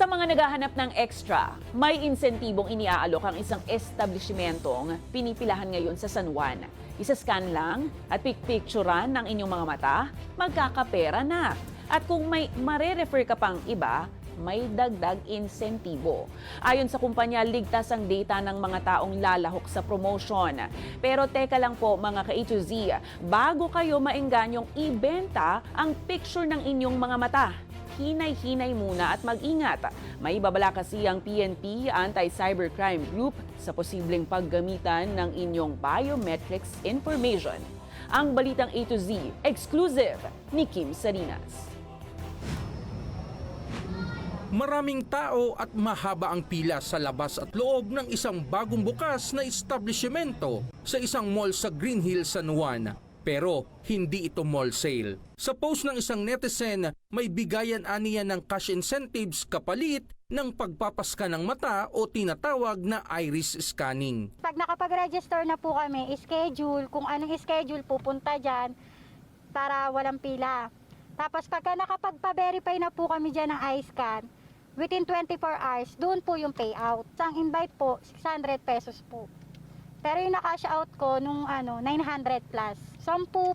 Sa mga naghahanap ng extra, may insentibong iniaalok ang isang establishmentong pinipilahan ngayon sa San Juan. Isa-scan lang at picturean ng inyong mga mata, magkakapera na. At kung may mare-refer ka pang iba, may dagdag insentibo. Ayon sa kumpanya, ligtas ang data ng mga taong lalahok sa promotion. Pero teka lang po mga ka-A to Z, bago kayo maenganyong ibenta ang picture ng inyong mga mata, hinay-hinay muna at mag-ingat. May babala kasi ang PNP Anti-Cybercrime Group sa posibleng paggamitan ng inyong biometrics information. Ang balitang A to Z, exclusive ni Kim Salinas. Maraming tao at mahaba ang pila sa labas at loob ng isang bagong bukas na establishmento sa isang mall sa Green Hills, San Juan. Pero hindi ito mall sale. Sa post ng isang netizen, may bigayan aniya ng cash incentives kapalit ng pagpapaska ng mata o tinatawag na iris scanning. Pag nakapag-register na po kami, schedule, kung anong schedule pupunta dyan para walang pila. Tapos pagka nakapagpa-verify na po kami dyan ng iScan, within 24 hours, doon po yung payout. Ang invite po, 600 pesos po. Pero yung na-cash out ko nung 900 plus. 10 po,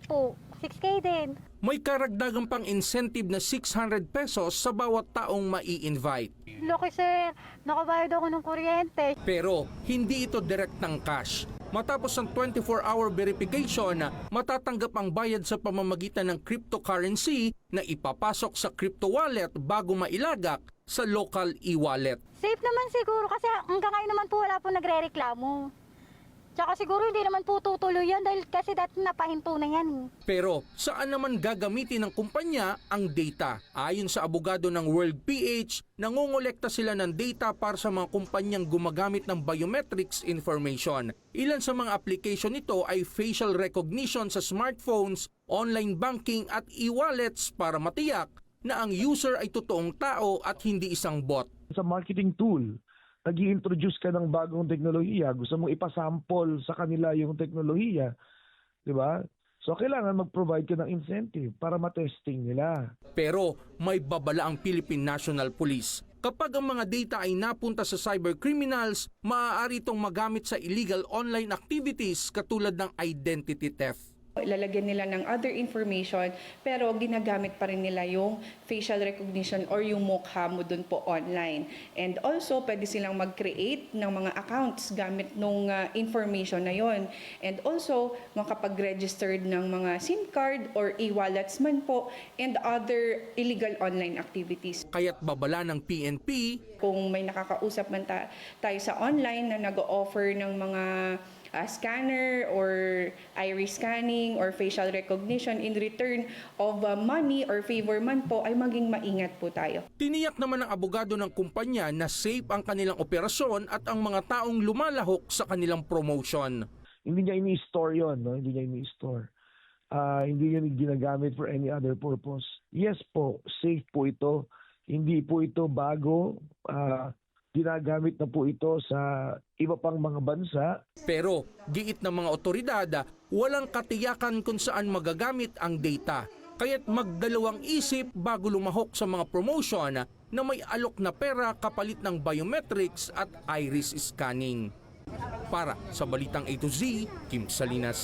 6K din. May karagdagang pang incentive na 600 pesos sa bawat taong mai-invite. Loki sir, nakabayad ako ng kuryente. Pero hindi ito direktang cash. Matapos ang 24-hour verification, matatanggap ang bayad sa pamamagitan ng cryptocurrency na ipapasok sa crypto wallet bago mailagak sa local e-wallet. Safe naman siguro kasi hanggang ngayon naman po wala po nagre-reklamo. Tsaka siguro hindi naman po tutuloy yan dahil kasi dati napahinto na yan. Pero saan naman gagamitin ng kumpanya ang data? Ayon sa abogado ng World PH, nangongolekta sila ng data para sa mga kumpanyang gumagamit ng biometrics information. Ilan sa mga application nito ay facial recognition sa smartphones, online banking at e-wallets para matiyak na ang user ay totoong tao at hindi isang bot. Sa marketing tool, nag-i-introduce ka ng bagong teknolohiya, gusto mong ipasample sa kanila yung teknolohiya, di ba? So kailangan mag-provide ka ng incentive para matesting nila. Pero may babala ang Philippine National Police. Kapag ang mga data ay napunta sa cybercriminals, maaari itong magamit sa illegal online activities katulad ng identity theft. Ilalagyan nila ng other information pero ginagamit pa rin nila yung facial recognition or yung mukha mo dun po online. And also, pwede silang mag-create ng mga accounts gamit nung information na yon. And also, makapag-registered ng mga SIM card or e-wallets man po and other illegal online activities. Kaya't babala ng PNP, Kung may nakakausap man tayo sa online na nag-o-offer ng mga scanner or iris scanning or facial recognition in return of money or favor man po, ay maging maingat po tayo. tiniyak naman ng abogado ng kumpanya na safe ang kanilang operasyon at ang mga taong lumalahok sa kanilang promotion. Hindi niya ini-store yun, no? Hindi niya ini-store. Hindi niya ginagamit for any other purpose. Yes po, safe po ito. Hindi po ito bago. Ginagamit na po ito sa iba pang mga bansa. Pero giit ng mga otoridad, walang katiyakan kung saan magagamit ang data. Kaya't magdalawang isip bago lumahok sa mga promotion na may alok na pera kapalit ng biometrics at iris scanning. Para sa Balitang A to Z, Kim Salinas.